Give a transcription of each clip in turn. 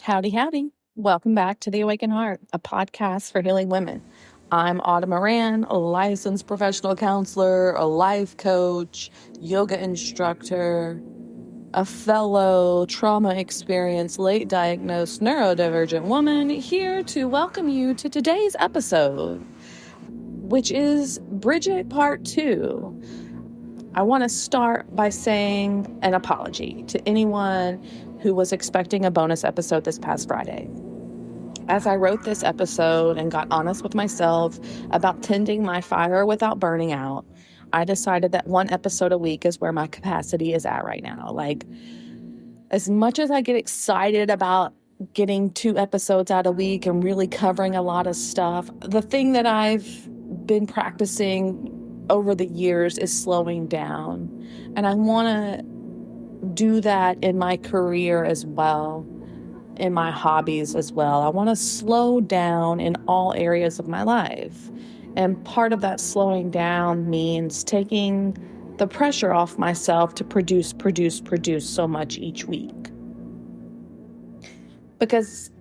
Howdy, howdy. Welcome back to The Awakened Heart, a podcast for healing women. I'm Autumn Moran, a licensed professional counselor, a life coach, yoga instructor, a fellow trauma experienced, late diagnosed neurodivergent woman, here to welcome you to today's episode, which is Brigid Part 2. I want to start by saying an apology to anyone who was expecting a bonus episode this past Friday. As I wrote this episode and got honest with myself about tending my fire without burning out, I decided that one episode a week is where my capacity is at right now. Like, as much as I get excited about getting 2 episodes out a week and really covering a lot of stuff, the thing that I've been practicing over the years is slowing down. And I want to do that in my career as well, in my hobbies as well. I want to slow down in all areas of my life. And part of that slowing down means taking the pressure off myself to produce so much each week. Because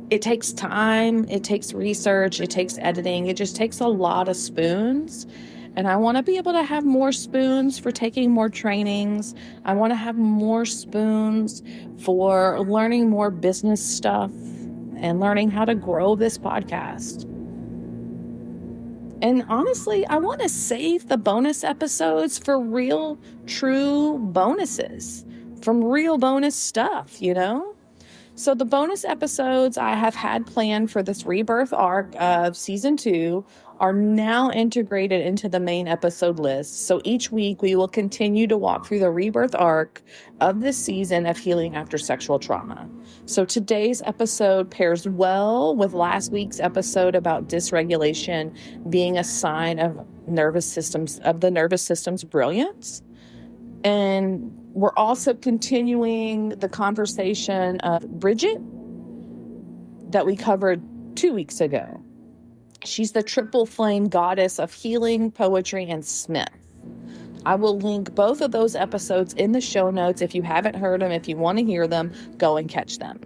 it takes time, it takes research, it takes editing, it just takes a lot of spoons. And I want to be able to have more spoons for taking more trainings. I want to have more spoons for learning more business stuff and learning how to grow this podcast. And honestly, I want to save the bonus episodes for real, true bonuses from real bonus stuff, So the bonus episodes I have had planned for this rebirth arc of season 2 are now integrated into the main episode list. So each week we will continue to walk through the rebirth arc of this season of healing after sexual trauma. So today's episode pairs well with last week's episode about dysregulation being a sign of the nervous system's brilliance. And we're also continuing the conversation of Brigid that we covered 2 weeks ago. She's the triple flame goddess of healing, poetry, and Smith. I will link both of those episodes in the show notes. If you haven't heard them, if you want to hear them, go and catch them.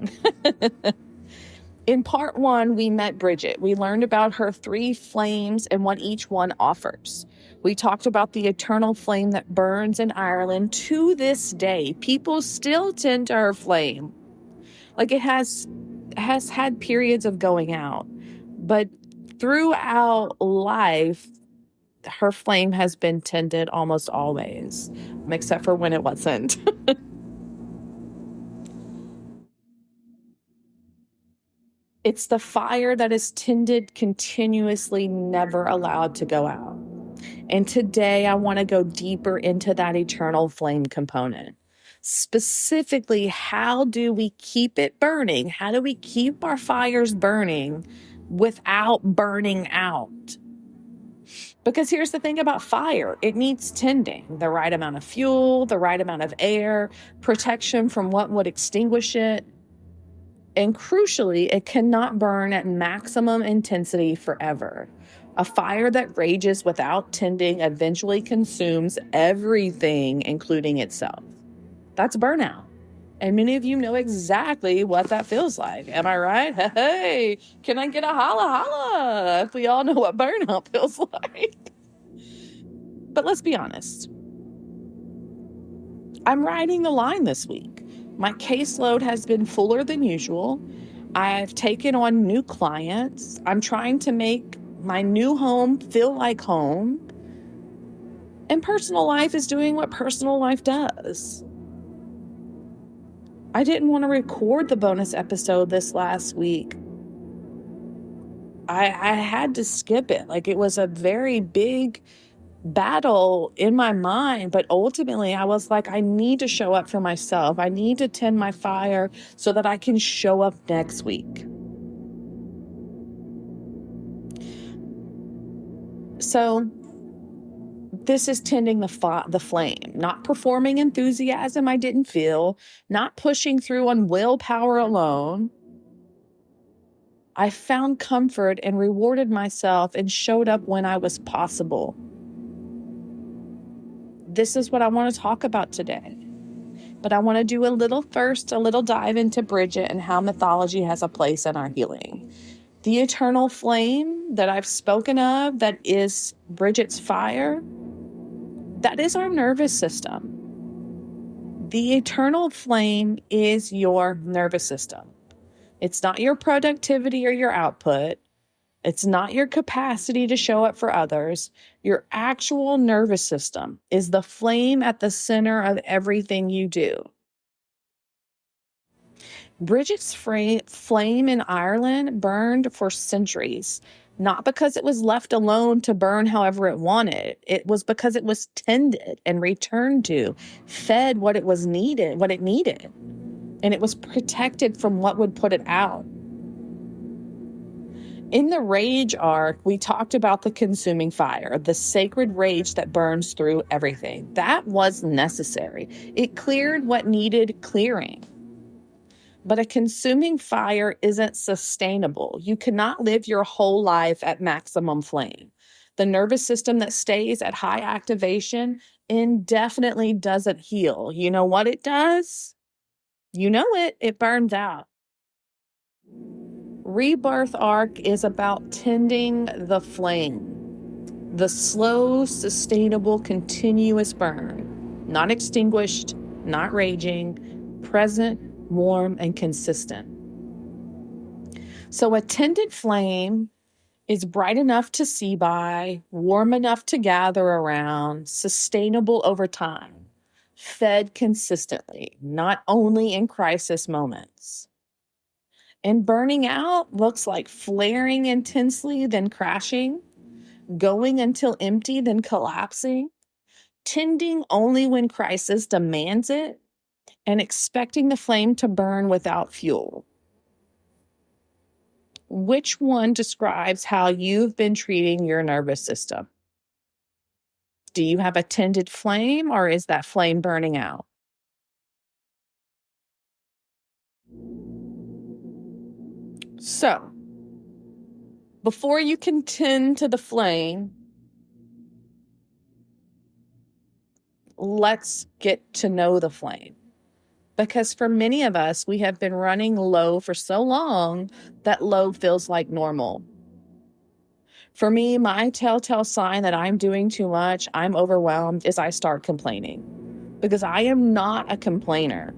In part 1, we met Brigid. We learned about her 3 flames and what each one offers. We talked about the eternal flame that burns in Ireland to this day. People still tend to her flame. Like, it has had periods of going out, but throughout life, her flame has been tended almost always, except for when it wasn't. It's the fire that is tended continuously, never allowed to go out. And today I want to go deeper into that eternal flame component. Specifically, how do we keep it burning? How do we keep our fires burning without burning out? Because here's the thing about fire. It needs tending, the right amount of fuel, the right amount of air, protection from what would extinguish it. And crucially, it cannot burn at maximum intensity forever. A fire that rages without tending eventually consumes everything, including itself. That's burnout. And many of you know exactly what that feels like. Am I right? Hey, can I get a holla holla if we all know what burnout feels like? But let's be honest. I'm riding the line this week. My caseload has been fuller than usual. I've taken on new clients. I'm trying to make my new home feel like home. And personal life is doing what personal life does. I didn't want to record the bonus episode this last week. I had to skip it. Like, it was a very big battle in my mind, but ultimately I was like, I need to show up for myself. I need to tend my fire so that I can show up next week. So this is tending the flame, not performing enthusiasm I didn't feel, not pushing through on willpower alone. I found comfort and rewarded myself and showed up when I was possible. This is what I want to talk about today. But I want to do a little dive into Brigid and how mythology has a place in our healing. The eternal flame that I've spoken of, that is Brigid's fire, that is our nervous system. The eternal flame is your nervous system. It's not your productivity or your output. It's not your capacity to show up for others. Your actual nervous system is the flame at the center of everything you do. Brigid's flame in Ireland burned for centuries, not because it was left alone to burn however it wanted. It was because it was tended and returned to, fed what it needed, and it was protected from what would put it out. In the rage arc, we talked about the consuming fire, the sacred rage that burns through everything. That was necessary. It cleared what needed clearing. But a consuming fire isn't sustainable. You cannot live your whole life at maximum flame. The nervous system that stays at high activation indefinitely doesn't heal. You know what it does? You know it burns out. Rebirth arc is about tending the flame, the slow, sustainable, continuous burn, not extinguished, not raging, present, warm, and consistent. So a tended flame is bright enough to see by, warm enough to gather around, sustainable over time, fed consistently, not only in crisis moments. And burning out looks like flaring intensely, then crashing, going until empty, then collapsing, tending only when crisis demands it, and expecting the flame to burn without fuel. Which one describes how you've been treating your nervous system? Do you have a tended flame, or is that flame burning out? So, before you can tend to the flame, let's get to know the flame. Because for many of us, we have been running low for so long that low feels like normal. For me, my telltale sign that I'm doing too much, I'm overwhelmed, is I start complaining. Because I am not a complainer.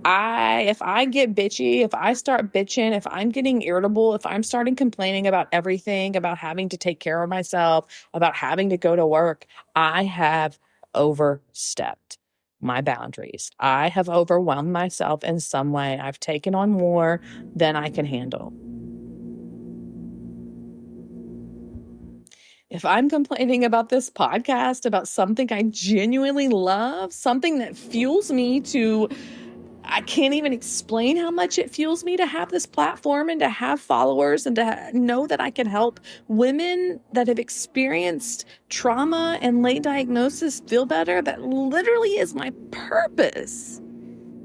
If I get bitchy, if I start bitching, if I'm getting irritable, if I'm starting complaining about everything, about having to take care of myself, about having to go to work, I have overstepped my boundaries. I have overwhelmed myself in some way. I've taken on more than I can handle. If I'm complaining about this podcast, about something I genuinely love, something that fuels me to, I can't even explain how much it fuels me to have this platform and to have followers and to know that I can help women that have experienced trauma and late diagnosis feel better. That literally is my purpose.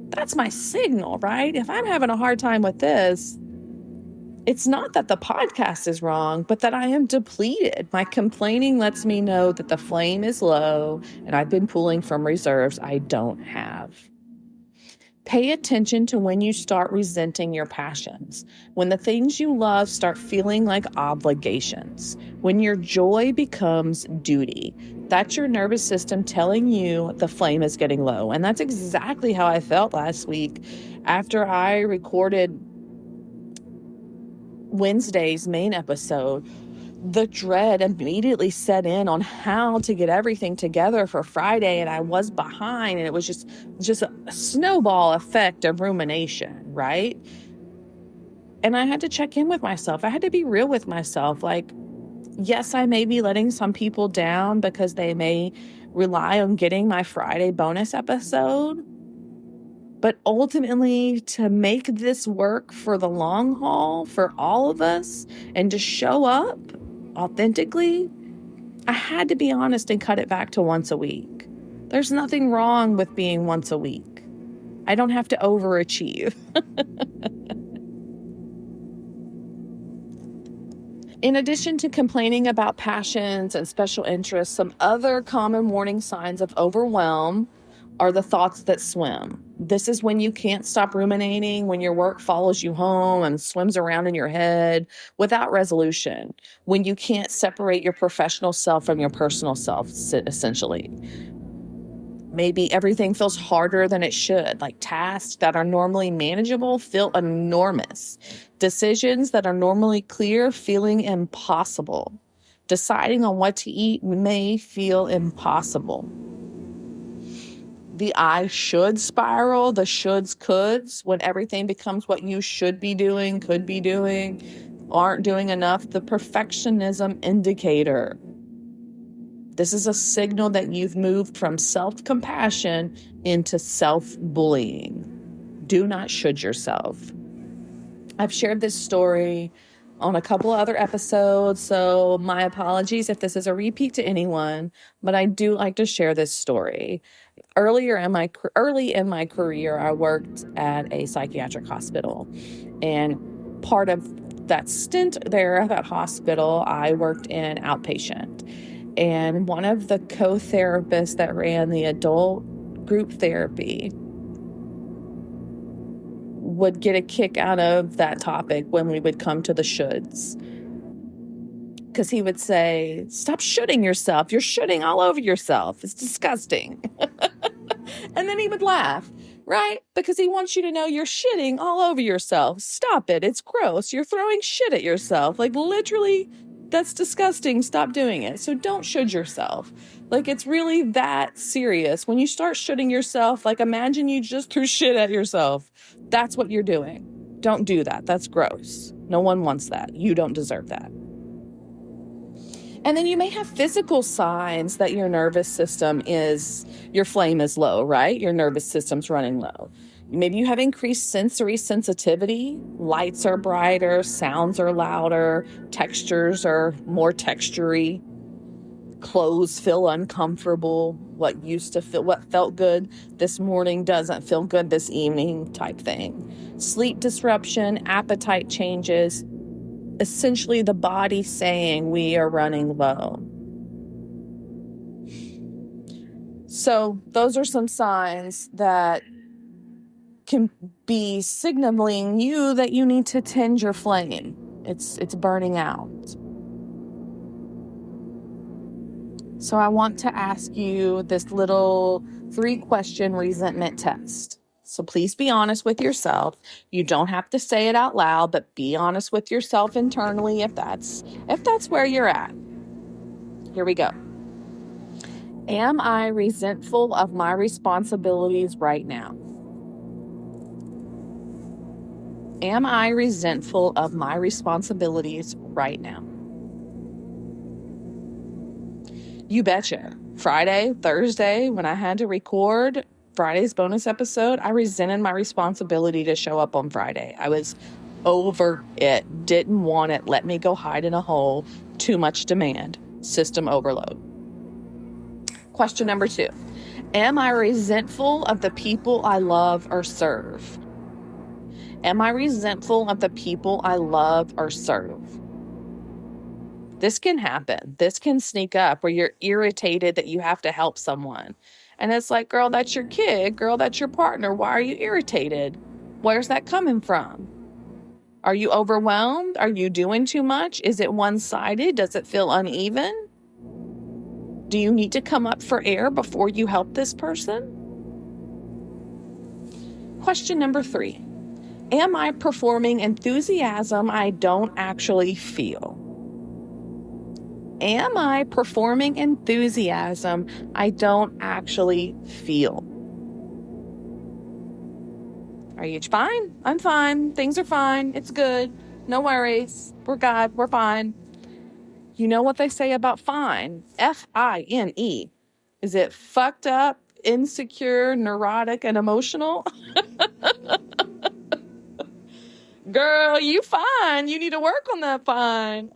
That's my signal, right? If I'm having a hard time with this, it's not that the podcast is wrong, but that I am depleted. My complaining lets me know that the flame is low and I've been pulling from reserves I don't have. Pay attention to when you start resenting your passions, when the things you love start feeling like obligations, when your joy becomes duty. That's your nervous system telling you the flame is getting low. And that's exactly how I felt last week after I recorded Wednesday's main episode. The dread immediately set in on how to get everything together for Friday, and I was behind, and it was just a snowball effect of rumination, right? And I had to check in with myself. I had to be real with myself. Like, yes, I may be letting some people down because they may rely on getting my Friday bonus episode. But ultimately, to make this work for the long haul for all of us and to show up authentically, I had to be honest and cut it back to once a week. There's nothing wrong with being once a week. I don't have to overachieve. In addition to complaining about passions and special interests, some other common warning signs of overwhelm are the thoughts that swim. This is when you can't stop ruminating, when your work follows you home and swims around in your head without resolution, when you can't separate your professional self from your personal self, essentially. Maybe everything feels harder than it should, like tasks that are normally manageable feel enormous. Decisions that are normally clear feeling impossible. Deciding on what to eat may feel impossible. The I should spiral, the shoulds, coulds, when everything becomes what you should be doing, could be doing, aren't doing enough. The perfectionism indicator. This is a signal that you've moved from self-compassion into self-bullying. Do not should yourself. I've shared this story on a couple of other episodes, so my apologies if this is a repeat to anyone, but I do like to share this story. Early in my career, I worked at a psychiatric hospital, and part of that stint there at that hospital, I worked in outpatient. And one of the co-therapists that ran the adult group therapy would get a kick out of that topic when we would come to the shoulds. Because he would say, stop shoulding yourself. You're shoulding all over yourself. It's disgusting. And then he would laugh, right? Because he wants you to know you're shitting all over yourself. Stop it. It's gross. You're throwing shit at yourself. Like literally, that's disgusting. Stop doing it. So don't should yourself. Like it's really that serious. When you start shoulding yourself, like imagine you just threw shit at yourself. That's what you're doing. Don't do that. That's gross. No one wants that. You don't deserve that. And then you may have physical signs that your nervous system your flame is low, right? Your nervous system's running low. Maybe you have increased sensory sensitivity. Lights are brighter, sounds are louder, textures are more textury. Clothes feel uncomfortable. What felt good this morning doesn't feel good this evening type thing. Sleep disruption, appetite changes. Essentially the body saying we are running low. So those are some signs that can be signaling you that you need to tend your flame. It's burning out. So I want to ask you this little 3-question resentment test. So please be honest with yourself. You don't have to say it out loud, but be honest with yourself internally if that's where you're at. Here we go. Am I resentful of my responsibilities right now? Am I resentful of my responsibilities right now? You betcha. Friday, Thursday, when I had to record Friday's bonus episode, I resented my responsibility to show up on Friday. I was over it. Didn't want it. Let me go hide in a hole. Too much demand. System overload. Question number 2. Am I resentful of the people I love or serve? Am I resentful of the people I love or serve? This can happen. This can sneak up where you're irritated that you have to help someone. And it's like, girl, that's your kid. Girl, that's your partner. Why are you irritated? Where's that coming from? Are you overwhelmed? Are you doing too much? Is it one-sided? Does it feel uneven? Do you need to come up for air before you help this person? Question number 3. Am I performing enthusiasm I don't actually feel? Am I performing enthusiasm I don't actually feel? Are you fine? I'm fine. Things are fine. It's good. No worries. We're good. We're fine. You know what they say about fine? F-I-N-E. Is it fucked up, insecure, neurotic, and emotional? Girl, you fine. You need to work on that fine.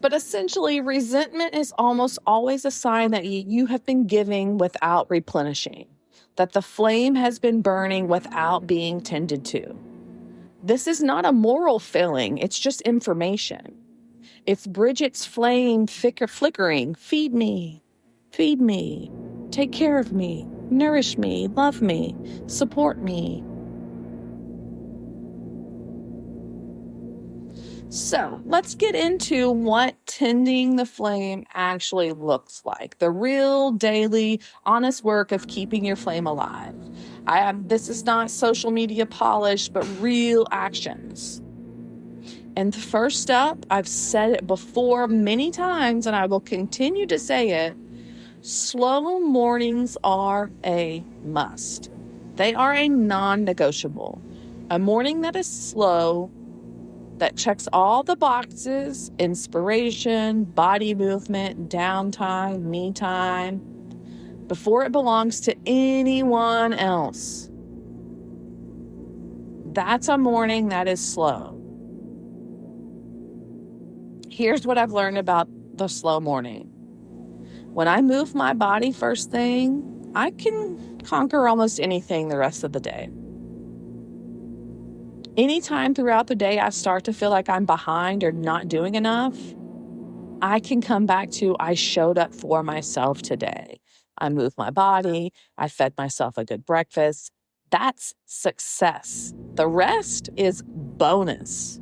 But essentially, resentment is almost always a sign that you have been giving without replenishing, that the flame has been burning without being tended to. This is not a moral failing. It's just information. It's Brigid's flame flickering. Feed me. Feed me. take care of me, nourish me, love me, support me. So let's get into what tending the flame actually looks like. The real daily, honest work of keeping your flame alive. This is not social media polish, but real actions. And the first step, I've said it before many times, and I will continue to say it, slow mornings are a must. They are a non-negotiable. A morning that is slow, that checks all the boxes, inspiration, body movement, downtime, me time, before it belongs to anyone else. That's a morning that is slow. Here's what I've learned about the slow morning. When I move my body first thing, I can conquer almost anything the rest of the day. Anytime throughout the day I start to feel like I'm behind or not doing enough, I can come back to I showed up for myself today. I moved my body. I fed myself a good breakfast. That's success. The rest is bonus.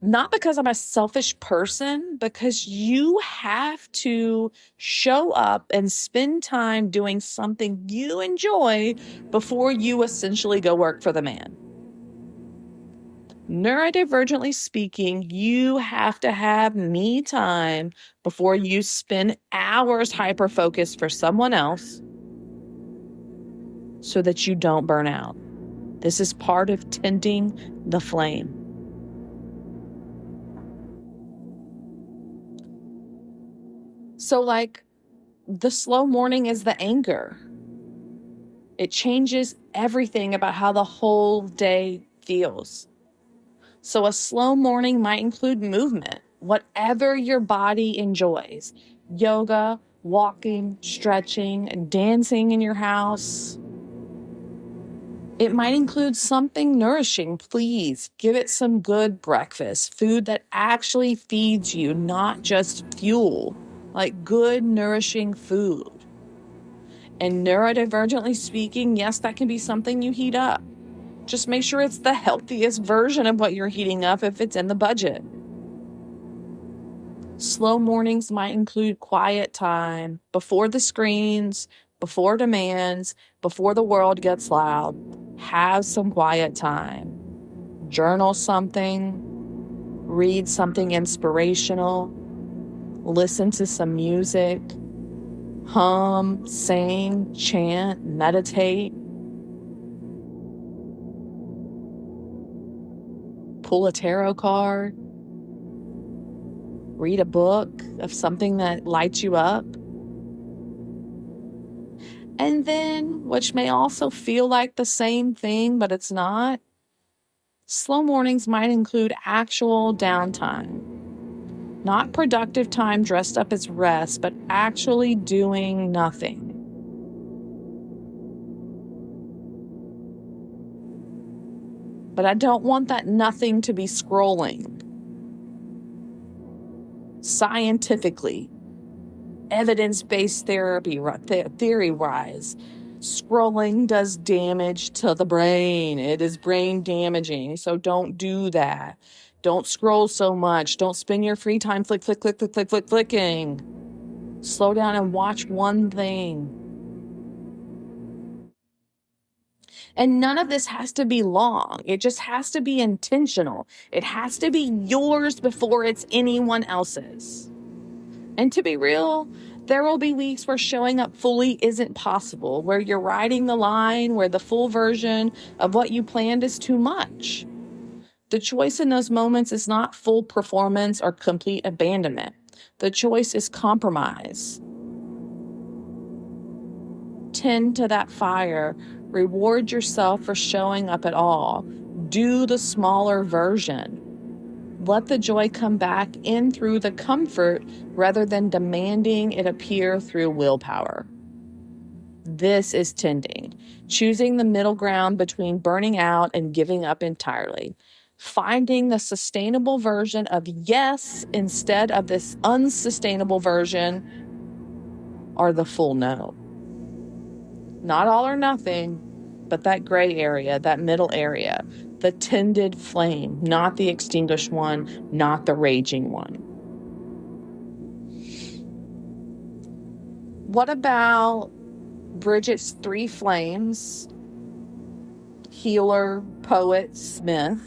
Not because I'm a selfish person, because you have to show up and spend time doing something you enjoy before you essentially go work for the man. Neurodivergently speaking, you have to have me time before you spend hours hyper-focused for someone else so that you don't burn out. This is part of tending the flame. So the slow morning is the anchor. It changes everything about how the whole day feels. So a slow morning might include movement, whatever your body enjoys. Yoga, walking, stretching, dancing in your house. It might include something nourishing. Please give it some good breakfast, food that actually feeds you, not just fuel. Like good, nourishing food. And neurodivergently speaking, yes, that can be something you heat up. Just make sure it's the healthiest version of what you're heating up if it's in the budget. Slow mornings might include quiet time before the screens, before demands, before the world gets loud. Have some quiet time. Journal something, read something inspirational, listen to some music, hum, sing, chant, meditate. Pull a tarot card. Read a book of something that lights you up. And then, which may also feel like the same thing, but it's not, slow mornings might include actual downtime. Not productive time dressed up as rest, but actually doing nothing. But I don't want that nothing to be scrolling. Scientifically, evidence-based theory-wise, scrolling does damage to the brain. It is brain damaging, so don't do that. Don't scroll so much. Don't spend your free time flicking. Slow down and watch one thing. And none of this has to be long. It just has to be intentional. It has to be yours before it's anyone else's. And to be real, there will be weeks where showing up fully isn't possible, where you're riding the line, where the full version of what you planned is too much. The choice in those moments is not full performance or complete abandonment. The choice is compromise. Tend to that fire. Reward yourself for showing up at all. Do the smaller version. Let the joy come back in through the comfort rather than demanding it appear through willpower. This is tending. Choosing the middle ground between burning out and giving up entirely. Finding the sustainable version of yes instead of this unsustainable version are the full no. Not all or nothing, but that gray area, that middle area, the tended flame, not the extinguished one, not the raging one. What about Brigid's 3 flames? Healer, poet, smith.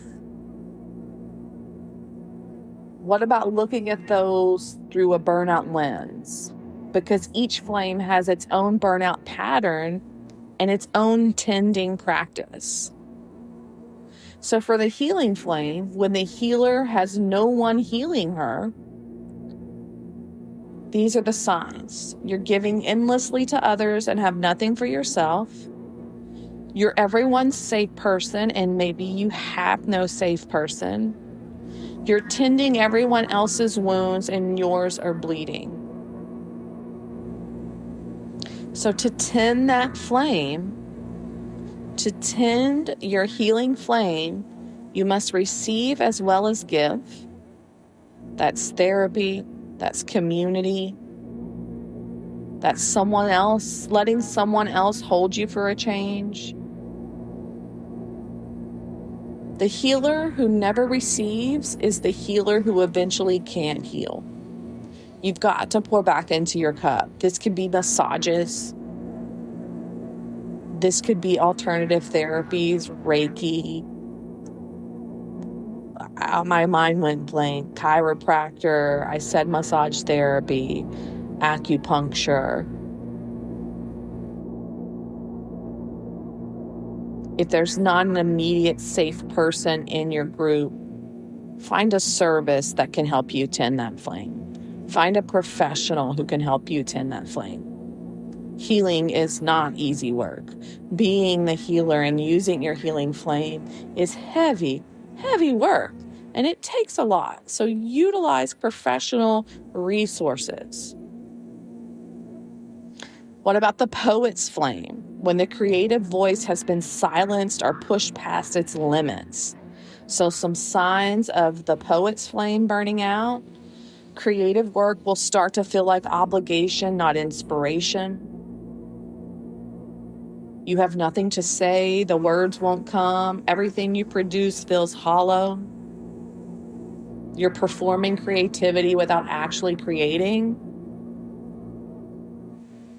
What about looking at those through a burnout lens? Because each flame has its own burnout pattern and its own tending practice. So for the healing flame, when the healer has no one healing her, these are the signs. You're giving endlessly to others and have nothing for yourself. You're everyone's safe person, and maybe you have no safe person. You're tending everyone else's wounds, and yours are bleeding. So to tend that flame, to tend your healing flame, you must receive as well as give. That's therapy. That's community. That's someone else, letting someone else hold you for a change. The healer who never receives is the healer who eventually can't heal. You've got to pour back into your cup. This could be massages. This could be alternative therapies, Reiki. My mind went blank. Chiropractor. I said massage therapy, acupuncture. If there's not an immediate safe person in your group, find a service that can help you tend that flame. Find a professional who can help you tend that flame. Healing is not easy work. Being the healer and using your healing flame is heavy work, and it takes a lot. So utilize professional resources. What about the poet's flame? When the creative voice has been silenced or pushed past its limits. So some signs of the poet's flame burning out. Creative work will start to feel like obligation, not inspiration. You have nothing to say. The words won't come. Everything you produce feels hollow. You're performing creativity without actually creating.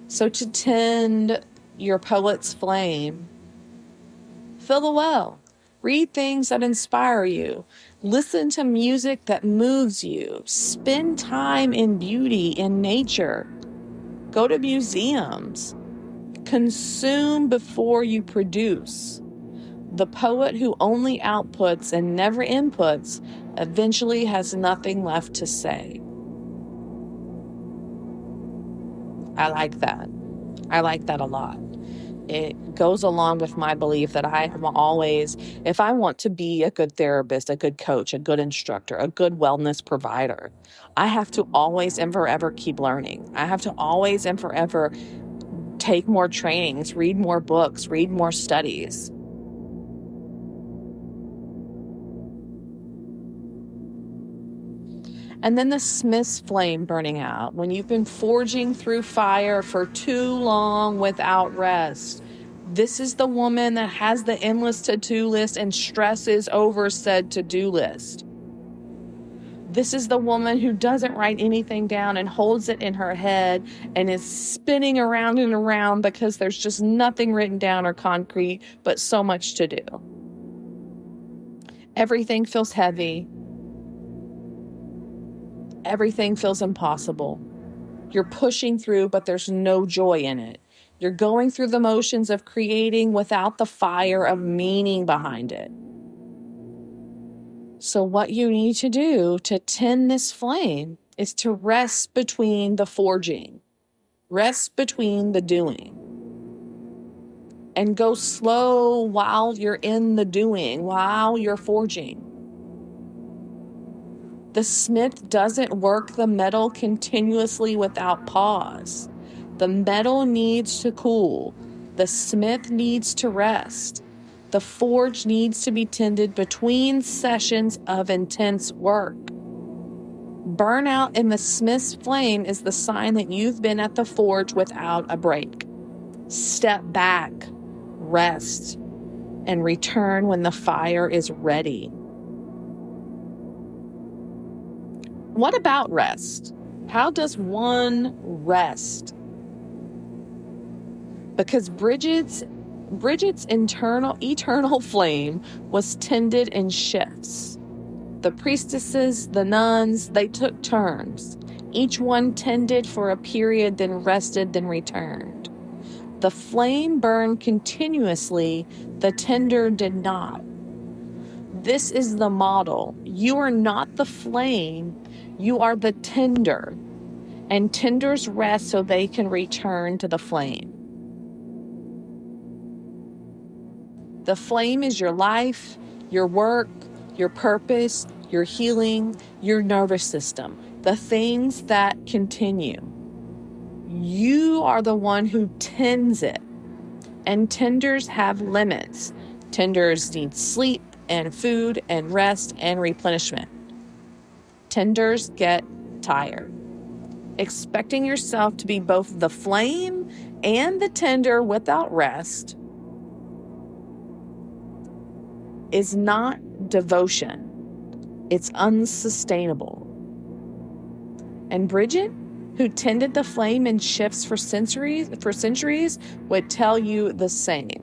So to tend your poet's flame, fill the well. Read things that inspire you. Listen to music that moves you. Spend time in beauty, in nature. Go to museums. Consume before you produce. The poet who only outputs and never inputs eventually has nothing left to say. I like that. I like that a lot. It goes along with my belief that I am always, if I want to be a good therapist, a good coach, a good instructor, a good wellness provider, I have to always and forever keep learning. I have to always and forever take more trainings, read more books, read more studies. And then the smith's flame burning out. When you've been forging through fire for too long without rest. This is the woman that has the endless to-do list and stresses over said to-do list. This is the woman who doesn't write anything down and holds it in her head and is spinning around and around because there's just nothing written down or concrete, but so much to do. Everything feels heavy. Everything feels impossible. You're pushing through, but there's no joy in it. You're going through the motions of creating without the fire of meaning behind it. So what you need to do to tend this flame is to rest between the forging, rest between the doing, and go slow while you're in the doing, while you're forging. The smith doesn't work the metal continuously without pause. The metal needs to cool. The smith needs to rest. The forge needs to be tended between sessions of intense work. Burnout in the smith's flame is the sign that you've been at the forge without a break. Step back, rest, and return when the fire is ready. What about rest? How does one rest? Because Brigid's eternal flame was tended in shifts. The priestesses, the nuns, they took turns. Each one tended for a period, then rested, then returned. The flame burned continuously, the tender did not. This is the model. You are not the flame, you are the tender. And tenders rest so they can return to the flame. The flame is your life, your work, your purpose, your healing, your nervous system, the things that continue. You are the one who tends it. And tenders have limits. Tenders need sleep and food and rest and replenishment. Tenders get tired. Expecting yourself to be both the flame and the tender without rest is not devotion. It's unsustainable. And Brigid, who tended the flame in shifts for centuries, would tell you the same.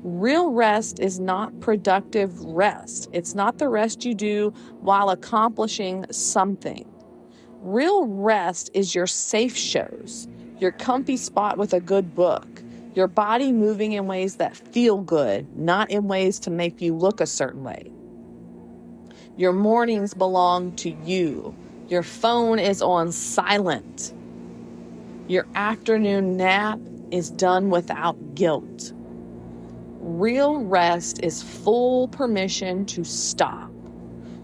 Real rest is not productive rest. It's not the rest you do while accomplishing something. Real rest is your safe shows, your comfy spot with a good book, your body moving in ways that feel good, not in ways to make you look a certain way. Your mornings belong to you. Your phone is on silent. Your afternoon nap is done without guilt. Real rest is full permission to stop,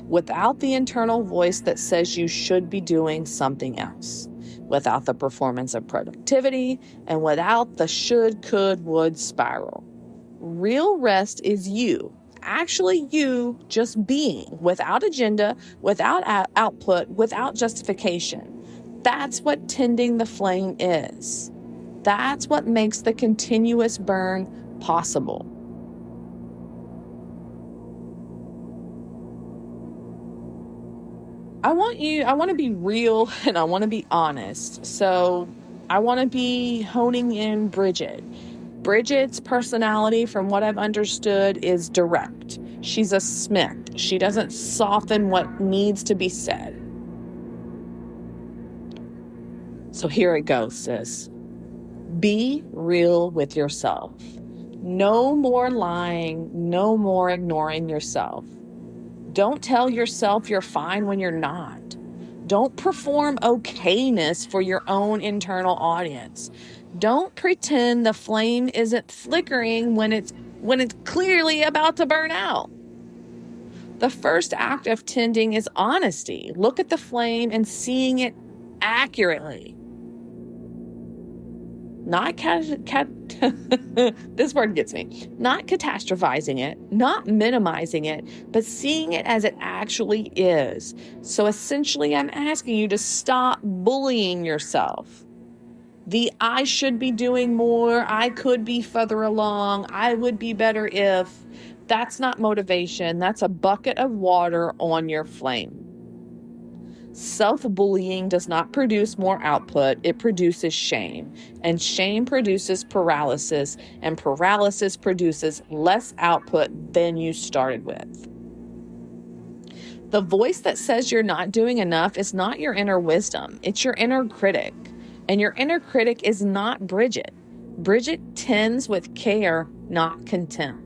without the internal voice that says you should be doing something else, without the performance of productivity, and without the should, could, would spiral. Real rest is you, actually you just being, without agenda, without output, without justification. That's what tending the flame is. That's what makes the continuous burn possible. I want to be real and I want to be honest. So I want to be honing in Brigid. Brigid's personality, from what I've understood, is direct. She's a smith. She doesn't soften what needs to be said. So here it goes, sis. Be real with yourself. No more lying, no more ignoring yourself. Don't tell yourself you're fine when you're not. Don't perform okay-ness for your own internal audience. Don't pretend the flame isn't flickering when it's clearly about to burn out. The first act of tending is honesty. Look at the flame and seeing it accurately. Not this word gets me. Not catastrophizing it, not minimizing it, but seeing it as it actually is. So essentially, I'm asking you to stop bullying yourself. The I should be doing more, I could be further along, I would be better if. That's not motivation. That's a bucket of water on your flame. Self-bullying does not produce more output, it produces shame. And shame produces paralysis, and paralysis produces less output than you started with. The voice that says you're not doing enough is not your inner wisdom, it's your inner critic. And your inner critic is not Brigid. Brigid tends with care, not contempt.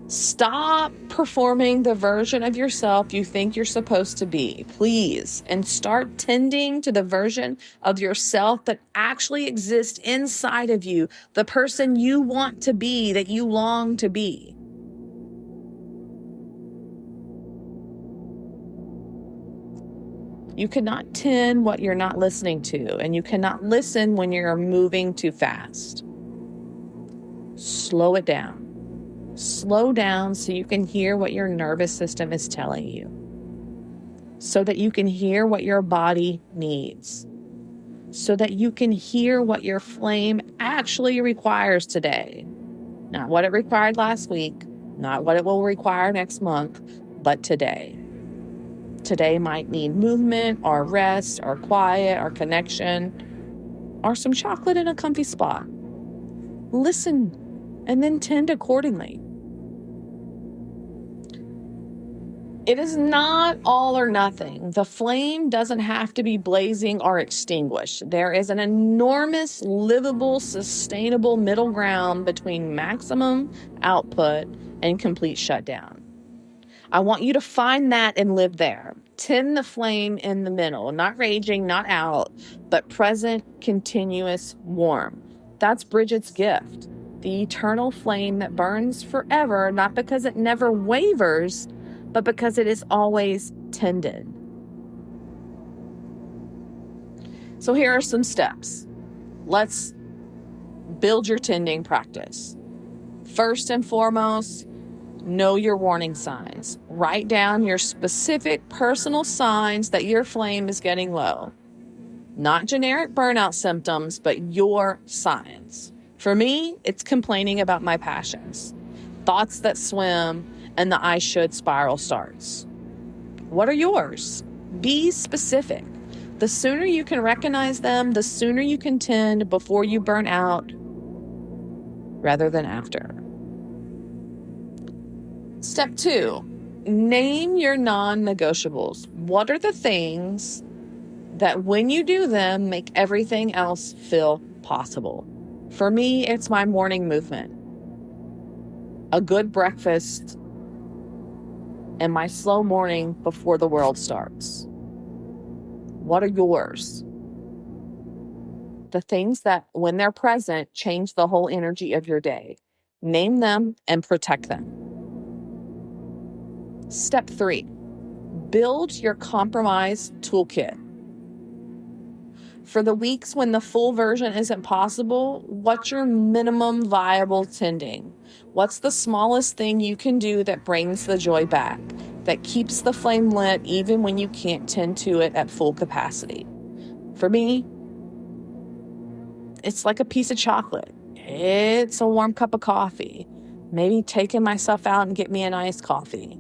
Stop performing the version of yourself you think you're supposed to be, please, and start tending to the version of yourself that actually exists inside of you, the person you want to be, that you long to be. You cannot tend what you're not listening to, and you cannot listen when you're moving too fast. Slow it down. Slow down so you can hear what your nervous system is telling you. so that you can hear what your body needs, so that you can hear what your flame actually requires today. Not what it required last week, not what it will require next month, but today. Today might need movement or rest or quiet or connection or some chocolate in a comfy spot. Listen and then tend accordingly. It is not all or nothing. The flame doesn't have to be blazing or extinguished. There is an enormous, livable, sustainable middle ground between maximum output and complete shutdown. I want you to find that and live there. Tend the flame in the middle, not raging, not out, but present, continuous, warm. That's Brigid's gift, the eternal flame that burns forever, not because it never wavers, but because it is always tended. So here are some steps. Let's build your tending practice. First and foremost, know your warning signs. Write down your specific personal signs that your flame is getting low. Not generic burnout symptoms, but your signs. For me, it's complaining about my passions, thoughts that swim, and the I should spiral starts. What are yours? Be specific. The sooner you can recognize them, the sooner you can tend before you burn out rather than after. Step 2, name your non-negotiables. What are the things that when you do them, make everything else feel possible? For me, it's my morning movement, a good breakfast, and my slow morning before the world starts. What are yours? The things that, when they're present, change the whole energy of your day. Name them and protect them. Step 3, build your compromise toolkit. For the weeks when the full version isn't possible, what's your minimum viable tending? What's the smallest thing you can do that brings the joy back, that keeps the flame lit even when you can't tend to it at full capacity? For me, it's like a piece of chocolate. It's a warm cup of coffee. Maybe taking myself out and get me an iced coffee.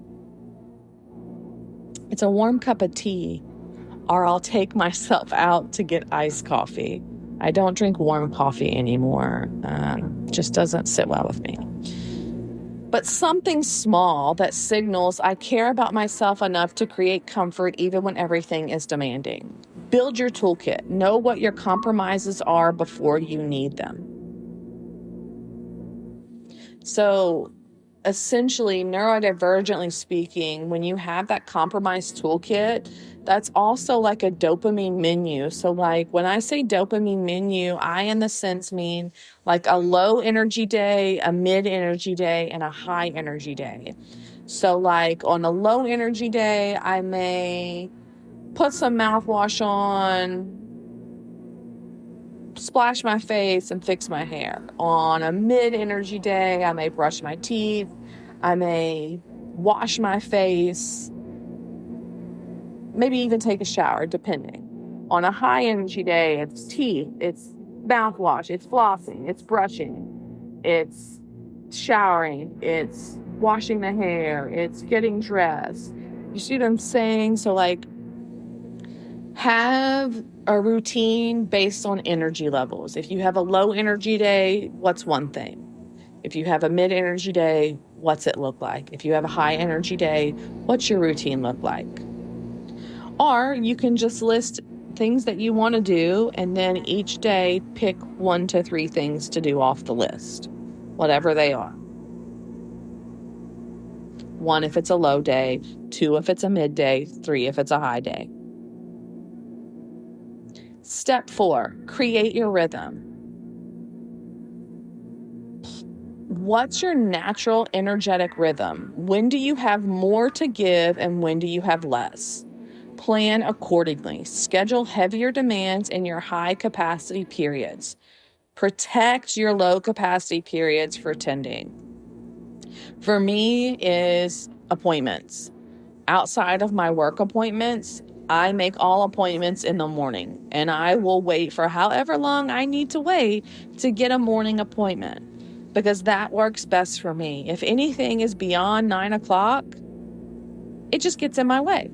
It's a warm cup of tea, or I'll take myself out to get iced coffee. I don't drink warm coffee anymore. Just doesn't sit well with me. But something small that signals I care about myself enough to create comfort even when everything is demanding. Build your toolkit. Know what your compromises are before you need them. So essentially, neurodivergently speaking, when you have that compromise toolkit, that's also like a dopamine menu. So like when I say dopamine menu, I in the sense mean like a low energy day, a mid energy day, and a high energy day. So like on a low energy day, I may put some mouthwash on, splash my face, and fix my hair. On a mid-energy day, I may brush my teeth, I may wash my face, maybe even take a shower, depending. On a high-energy day, it's teeth, it's mouthwash, it's flossing, it's brushing, it's showering, it's washing the hair, it's getting dressed. You see what I'm saying? So like, have a routine based on energy levels. If you have a low energy day, what's one thing? If you have a mid energy day, what's it look like? If you have a high energy day, what's your routine look like? Or you can just list things that you want to do, and then each day pick 1 to 3 things to do off the list, whatever they are. 1 if it's a low day, 2 if it's a midday, 3 if it's a high day. Step 4, create your rhythm. What's your natural energetic rhythm? When do you have more to give and when do you have less? Plan accordingly. Schedule heavier demands in your high capacity periods. Protect your low capacity periods for tending. For me is appointments. Outside of my work appointments, I make all appointments in the morning, and I will wait for however long I need to wait to get a morning appointment, because that works best for me. If anything is beyond 9 o'clock, it just gets in my way,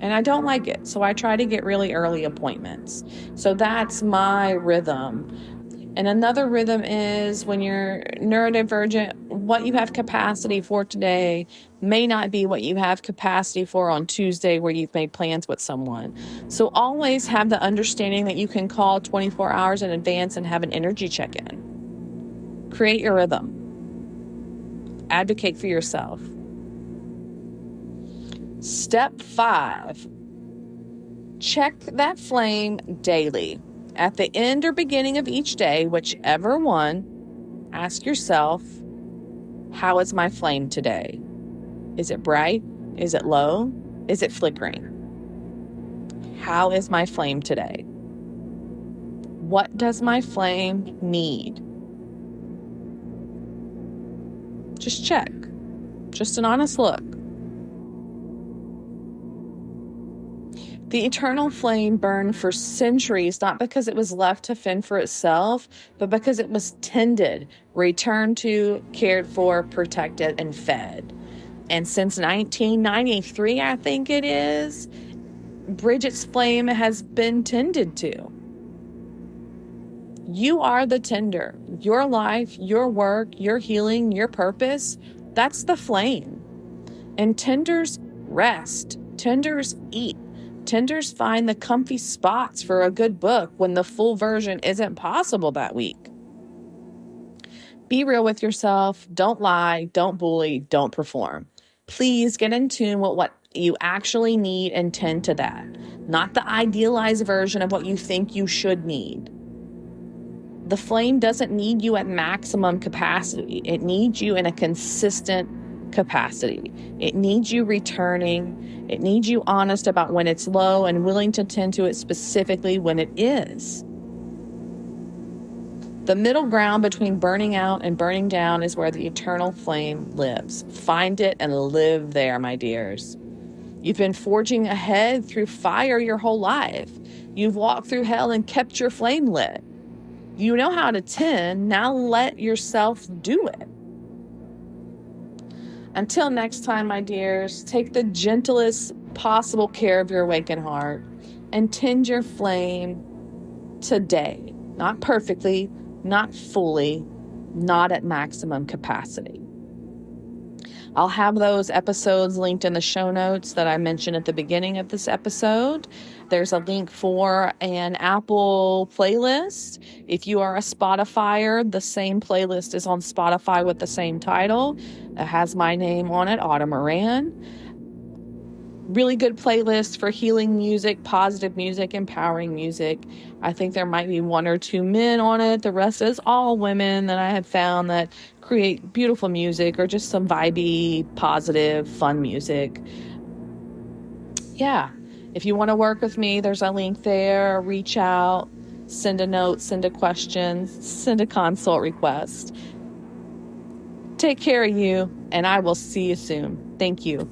and I don't like it. So I try to get really early appointments. So that's my rhythm. And another rhythm is when you're neurodivergent, what you have capacity for today may not be what you have capacity for on Tuesday where you've made plans with someone. So always have the understanding that you can call 24 hours in advance and have an energy check-in. Create your rhythm. Advocate for yourself. Step 5, check that flame daily. At the end or beginning of each day, whichever one, ask yourself, how is my flame today? Is it bright? Is it low? Is it flickering? How is my flame today? What does my flame need? Just check. Just an honest look. The eternal flame burned for centuries, not because it was left to fend for itself, but because it was tended, returned to, cared for, protected, and fed. And since 1993, I think it is, Brigid's flame has been tended to. You are the tender. Your life, your work, your healing, your purpose, that's the flame. And tenders rest. Tenders eat. Tenders find the comfy spots for a good book when the full version isn't possible that week. Be real with yourself. Don't lie. Don't bully. Don't perform. Please get in tune with what you actually need and tend to that, not the idealized version of what you think you should need. The flame doesn't need you at maximum capacity. It needs you in a consistent capacity. It needs you returning. It needs you honest about when it's low and willing to tend to it specifically when it is. The middle ground between burning out and burning down is where the eternal flame lives. Find it and live there, my dears. You've been forging ahead through fire your whole life. You've walked through hell and kept your flame lit. You know how to tend. Now let yourself do it. Until next time, my dears, take the gentlest possible care of your awakened heart and tend your flame today. Not perfectly, not fully, not at maximum capacity. I'll have those episodes linked in the show notes that I mentioned at the beginning of this episode. There's a link for an Apple playlist. If you are a Spotifyer, the same playlist is on Spotify with the same title. It has my name on it, Autumn Moran. Really good playlist for healing music, positive music, empowering music. I think there might be 1 or 2 men on it. The rest is all women that I have found that create beautiful music or just some vibey, positive, fun music. Yeah. If you want to work with me, there's a link there. Reach out, send a note, send a question, send a consult request. Take care of you, and I will see you soon. Thank you.